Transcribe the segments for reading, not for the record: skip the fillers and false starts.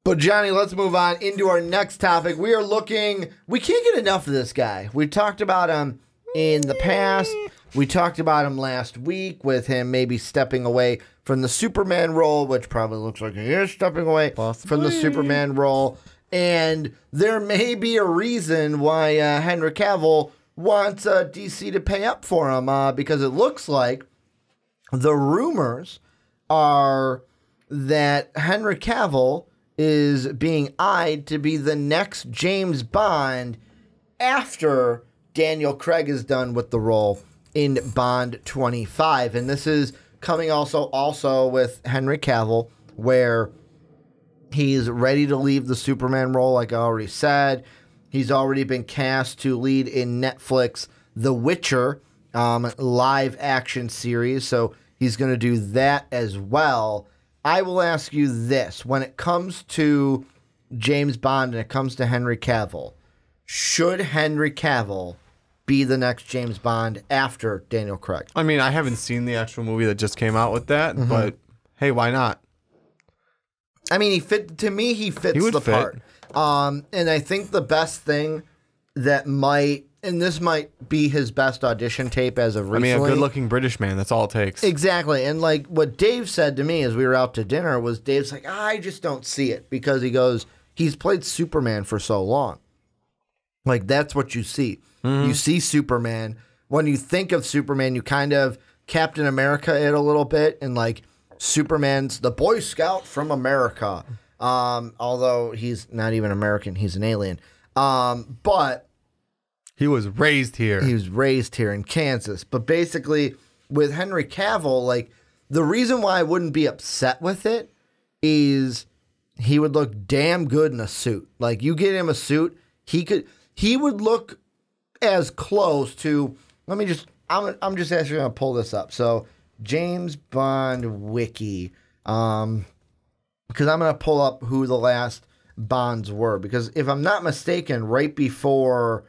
But Johnny, let's move on into our next topic. We can't get enough of this guy. We talked about him in the past. We talked about him last week with him maybe stepping away from the Superman role, which probably looks like he is stepping away from the Superman role. And there may be a reason why Henry Cavill wants DC to pay up for him because it looks like the rumors are that Henry Cavill is being eyed to be the next James Bond after Daniel Craig is done with the role in Bond 25. And this is coming also with Henry Cavill, where he's ready to leave the Superman role, like I already said. He's already been cast to lead in Netflix The Witcher live action series, so he's going to do that as well. I will ask you this. When it comes to James Bond and it comes to Henry Cavill, should Henry Cavill be the next James Bond after Daniel Craig? I mean, I haven't seen the actual movie that just came out with that, but hey, why not? I mean, he fits the part. And I think the best thing that this might be his best audition tape as of recently. I mean, a good-looking British man, that's all it takes. Exactly. And like what Dave said to me as we were out to dinner was Dave's like, I just don't see it, because he goes, he's played Superman for so long. Like, that's what you see. You see Superman. When you think of Superman, you kind of Captain America it a little bit, and like Superman's the Boy Scout from America. Although he's not even American, he's an alien. But he was raised here. He was raised here in Kansas. But basically, with Henry Cavill, like, the reason why I wouldn't be upset with it is he would look damn good in a suit. Like, you get him a suit, he would look as close to, I'm just actually going to pull this up. So, James Bond Wiki, because I'm going to pull up who the last Bonds were. Because if I'm not mistaken, right before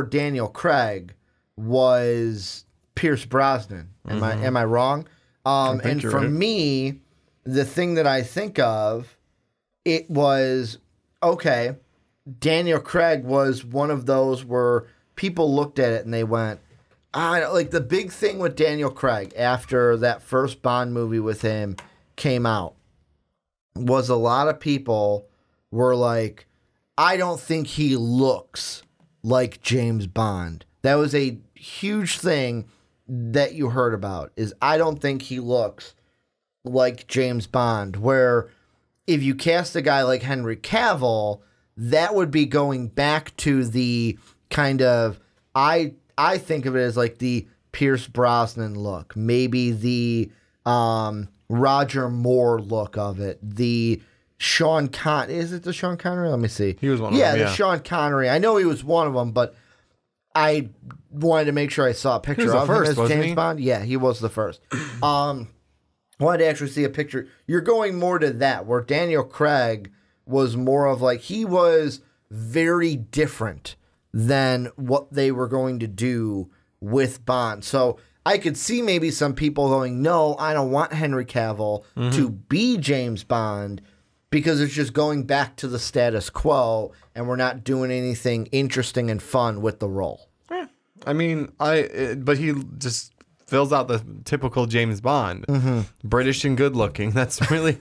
Daniel Craig was Pierce Brosnan. Am I wrong? And for me, the thing that I think of, it was, okay, Daniel Craig was one of those where people looked at it and they went, like the big thing with Daniel Craig after that first Bond movie with him came out was a lot of people were like, I don't think he looks like James Bond. That was a huge thing that you heard about, is I don't think he looks like James Bond, where if you cast a guy like Henry Cavill, that would be going back to the kind of, I think of it as like the Pierce Brosnan look, maybe the Roger Moore look of it, the Sean Connery. Is it the Sean Connery? Let me see. He was one of them. Yeah, the Sean Connery. I know he was one of them, but I wanted to make sure I saw a picture of him as James Bond. Yeah, he was the first. Wanted to actually see a picture. You're going more to that, where Daniel Craig was more of like, he was very different than what they were going to do with Bond. So I could see maybe some people going, no, I don't want Henry Cavill to be James Bond, because it's just going back to the status quo and we're not doing anything interesting and fun with the role. I mean, but he just fills out the typical James Bond. British and good looking. That's really...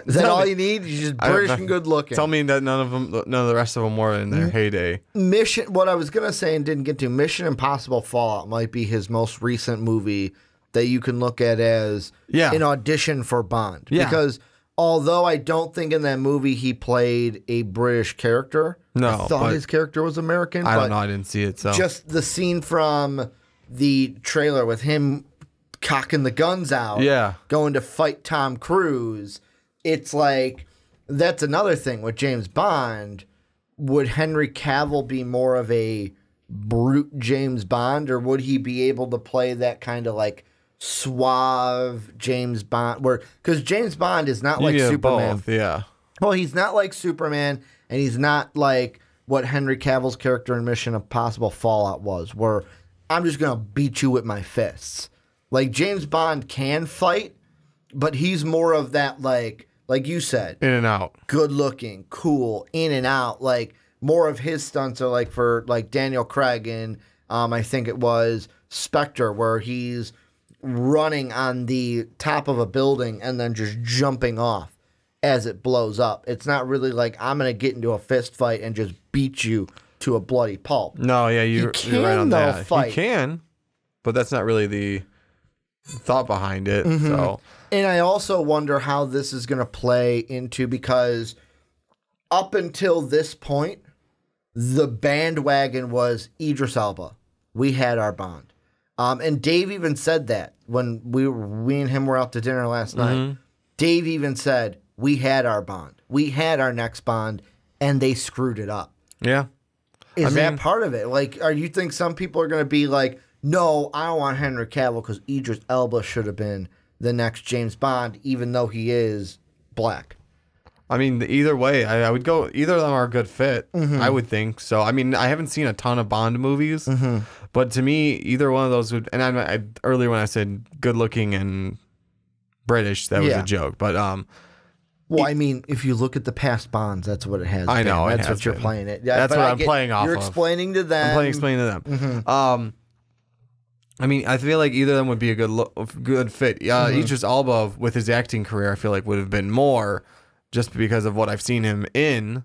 Is that all you need? You're just British and good looking. Tell me that none of the rest of them were in their heyday. What I was going to say and didn't get to, Mission Impossible Fallout might be his most recent movie that you can look at as an audition for Bond. Yeah. Because although I don't think in that movie he played a British character, I thought his character was American. I don't know. I didn't see it. So just the scene from the trailer with him cocking the guns out, going to fight Tom Cruise. It's like, that's another thing with James Bond. Would Henry Cavill be more of a brute James Bond, or would he be able to play that kind of like suave James Bond? Because James Bond is not like Superman. Both, well, he's not like Superman, and he's not like what Henry Cavill's character in Mission Impossible Fallout was, where I'm just going to beat you with my fists. Like, James Bond can fight, but he's more of that, like like you said, In and out. good looking, cool, in and out. Like more of his stunts are like for like Daniel Craig in I think it was Spectre, where he's running on the top of a building and then just jumping off as it blows up. It's not really like I'm gonna get into a fist fight and just beat you to a bloody pulp. No, yeah, you're right on that. Fight. He can, but that's not really the thought behind it. So, and I also wonder how this is gonna play into, because up until this point, the bandwagon was Idris Elba. We had our Bond. And Dave even said that when we and him were out to dinner last night. Dave even said, we had our Bond. We had our next Bond, and they screwed it up. yeah. Is that part of it? Like, you think some people are going to be like, no, I don't want Henry Cavill because Idris Elba should have been the next James Bond, even though he is black? I mean, either way, I would go. Either of them are a good fit. I would think so. I mean, I haven't seen a ton of Bond movies, but to me, either one of those would. And I earlier when I said good looking and British, that was a joke. But well, I mean, if you look at the past Bonds, that's what it has. I know been. That's what you're playing it. Yeah, that's what I'm playing off. You're of. explaining to them. I'm explaining to them. I mean, I feel like either of them would be a good fit. Idris Elba with his acting career, I feel like would have been more, just because of what I've seen him in.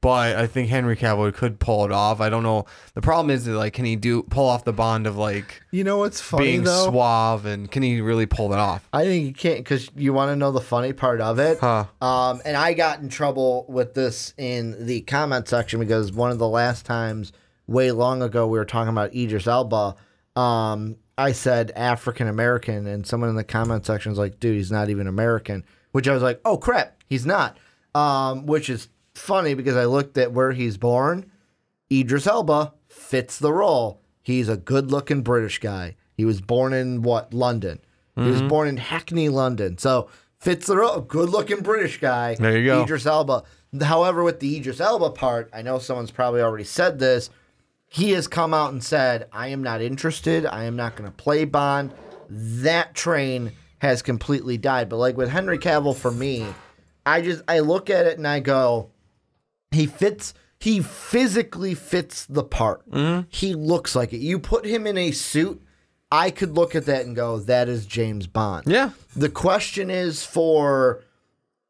But I think Henry Cavill could pull it off. I don't know. The problem is that, like, can he pull off the Bond of, like, you know what's funny, being though? suave, and can he really pull that off? I think he can't, because you want to know the funny part of it. And I got in trouble with this in the comment section, because one of the last times, way long ago, we were talking about Idris Elba. I said African American, and someone in the comment section was like, dude, he's not even American. Which I was like, oh, crap, he's not. Which is funny, because I looked at where he's born. Idris Elba fits the role. He's a good-looking British guy. He was born in, London. He was born in Hackney, London. So, fits the role. Good-looking British guy. There you go. Idris Elba. However, with the Idris Elba part, I know someone's probably already said this, he has come out and said, I am not interested. I am not going to play Bond. That train has completely died. But like with Henry Cavill, for me, I look at it and I go, he physically fits the part. He looks like it. You put him in a suit, I could look at that and go, that is James Bond. Yeah. The question is for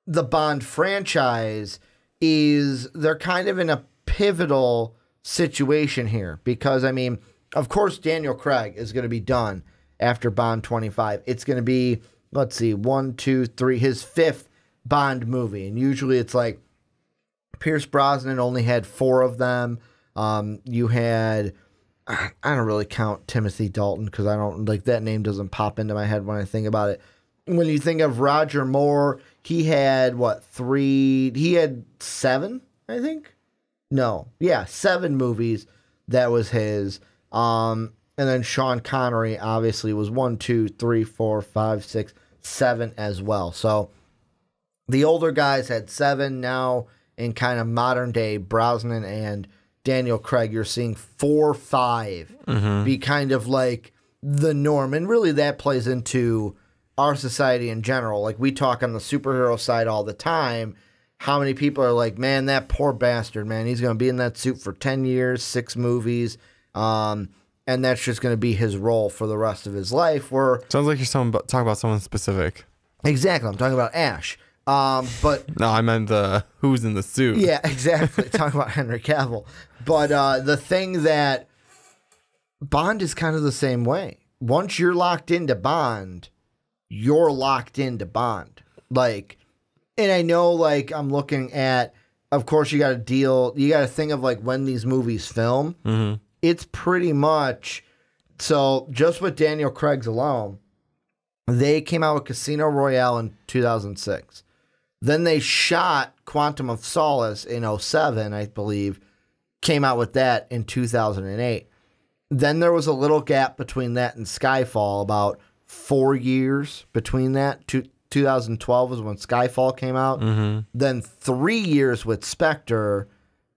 the Bond franchise is they're kind of in a pivotal situation here, because, I mean, of course, Daniel Craig is going to be done after Bond 25. It's going to be, let's see, 1, 2, 3, his 5th Bond movie. And usually it's like Pierce Brosnan only had 4 of them. You had, I don't really count Timothy Dalton, because I don't, like, that name doesn't pop into my head when I think about it. When you think of Roger Moore, he had, 3, he had 7, I think? No. Yeah, 7 movies. That was his. And then Sean Connery obviously was 1, 2, 3, 4, 5, 6, 7 as well. So the older guys had 7. Now in kind of modern day, Brosnan and Daniel Craig, you're seeing 4, 5 be kind of like the norm. And really that plays into our society in general. Like, we talk on the superhero side all the time. How many people are like, man, that poor bastard, man, he's going to be in that suit for 10 years, 6 movies, and that's just going to be his role for the rest of his life. Sounds like you're talking about someone specific. Exactly. I'm talking about Ash. But no, I meant who's in the suit. Yeah, exactly. Talking about Henry Cavill. But the thing that Bond is kind of the same way. Once you're locked into Bond, you're locked into Bond. Like, and I know, like, I'm looking at, of course, you got to think of, like, when these movies film. It's pretty much, so just with Daniel Craig's alone, they came out with Casino Royale in 2006. Then they shot Quantum of Solace in 2007, I believe, came out with that in 2008. Then there was a little gap between that and Skyfall, about 4 years between that. 2012 was when Skyfall came out. Then 3 years with Spectre.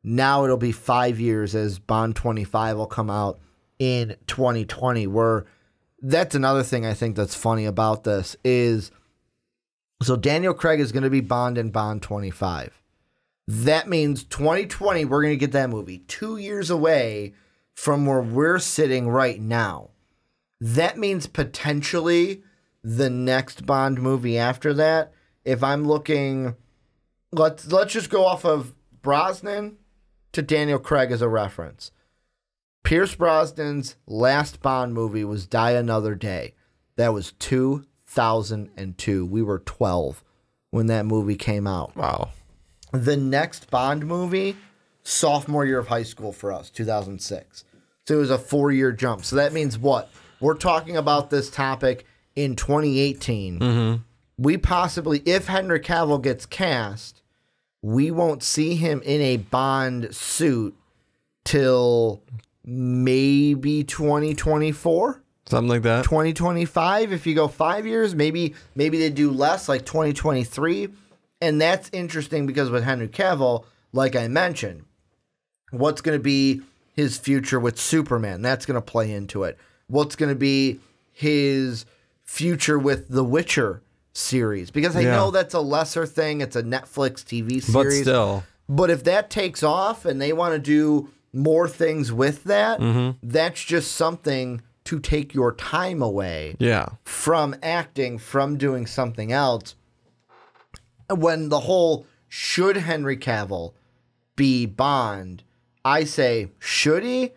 Now it'll be 5 years as Bond 25 will come out in 2020. Where that's another thing I think that's funny about this is So Daniel Craig is going to be Bond in Bond 25. That means 2020, we're going to get that movie 2 years away from where we're sitting right now. That means potentially the next Bond movie after that, if I'm looking, let's just go off of Brosnan to Daniel Craig as a reference. Pierce Brosnan's last Bond movie was Die Another Day. That was 2002. We were 12 when that movie came out. Wow. The next Bond movie, sophomore year of high school for us, 2006. So it was a 4-year jump. So that means what? We're talking about this topic in 2018. Mm-hmm. We possibly, if Henry Cavill gets cast, we won't see him in a Bond suit till maybe 2024. Something like that. 2025. If you go 5 years, maybe they do less, like 2023. And that's interesting because with Henry Cavill, like I mentioned, what's going to be his future with Superman? That's going to play into it. What's going to be his future with The Witcher series? Because I know that's a lesser thing. It's a Netflix TV series. But still. But if that takes off and they want to do more things with that, that's just something to take your time away from acting, from doing something else. When the whole should Henry Cavill be Bond, I say, should he?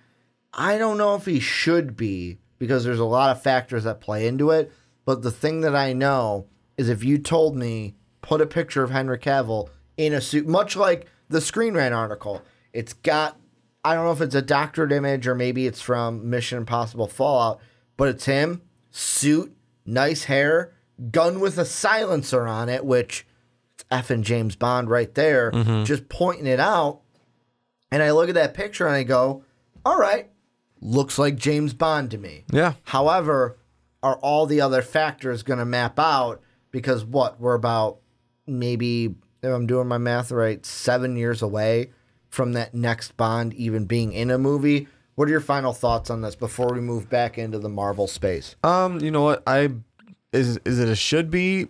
I don't know if he should be because there's a lot of factors that play into it. But the thing that I know is if you told me, put a picture of Henry Cavill in a suit, much like the Screen Rant article, it's got, I don't know if it's a doctored image or maybe it's from Mission Impossible Fallout, but it's him, suit, nice hair, gun with a silencer on it, which it's effing James Bond right there, just pointing it out. And I look at that picture and I go, all right, looks like James Bond to me. Yeah. However, are all the other factors going to map out? Because what? We're about maybe, if I'm doing my math right, 7 years away from that next Bond even being in a movie. What are your final thoughts on this before we move back into the Marvel space? You know what? Is it a should be?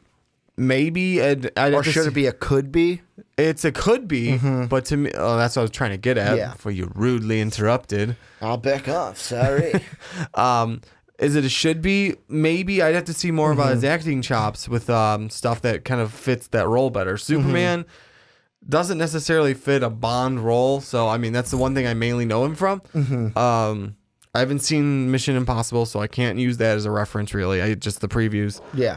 Maybe. Or should it be a could be? It's a could be, but to me, that's what I was trying to get at before you rudely interrupted. I'll back off. Sorry. Is it a should be? Maybe. I'd have to see more about his acting chops with stuff that kind of fits that role better. Superman doesn't necessarily fit a Bond role, so I mean that's the one thing I mainly know him from. I haven't seen Mission Impossible, so I can't use that as a reference really. Just the previews. Yeah.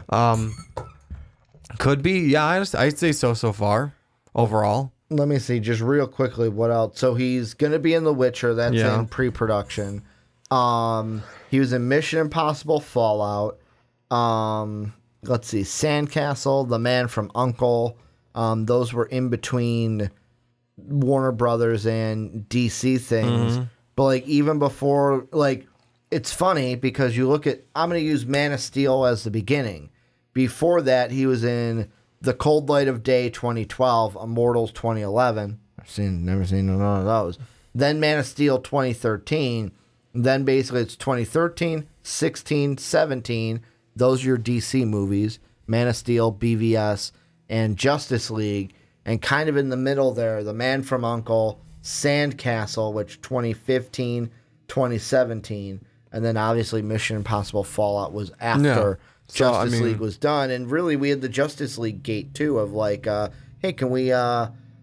Could be. Yeah, I'd say so far overall. Let me see just real quickly what else. So he's going to be in The Witcher. That's in pre-production. He was in Mission Impossible Fallout. Let's see, Sandcastle, The Man from U.N.C.L.E. Those were in between Warner Brothers and DC things. But like even before, like it's funny because you look at, I'm going to use Man of Steel as the beginning. Before that, he was in The Cold Light of Day 2012, Immortals 2011. Never seen none of those. Then Man of Steel 2013. Then basically it's 2013, 16, 17. Those are your DC movies. Man of Steel, BVS, and Justice League. And kind of in the middle there, The Man from U.N.C.L.E., Sandcastle, which 2015, 2017. And then obviously Mission Impossible Fallout was after Justice League was done. And really we had the Justice League gate too of like, hey, can we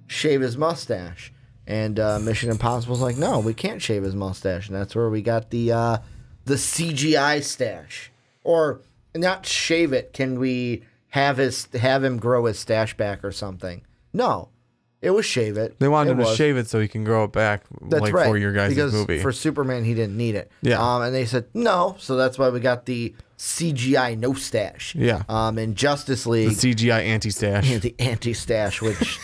shave his mustache? And Mission Impossible's like, no, we can't shave his mustache. And that's where we got the CGI stash. Or not shave it. Can we have him grow his stash back or something? No. It was shave it. They wanted him to shave it so he can grow it back for your guys' movie. Because for Superman, he didn't need it. Yeah. And they said, no. So that's why we got the CGI no stash. Yeah. In Justice League. The CGI anti-stash. Yeah, the anti-stash, which...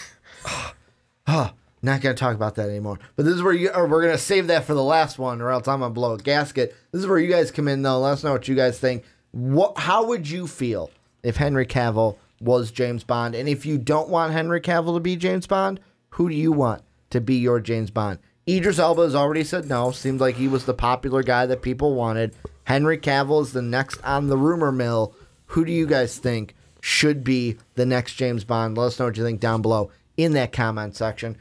not going to talk about that anymore. But this is where we're going to save that for the last one or else I'm going to blow a gasket. This is where you guys come in, though. Let us know what you guys think. How would you feel if Henry Cavill was James Bond? And if you don't want Henry Cavill to be James Bond, who do you want to be your James Bond? Idris Elba has already said no. Seemed like he was the popular guy that people wanted. Henry Cavill is the next on the rumor mill. Who do you guys think should be the next James Bond. Let us know what you think down below in that comment section.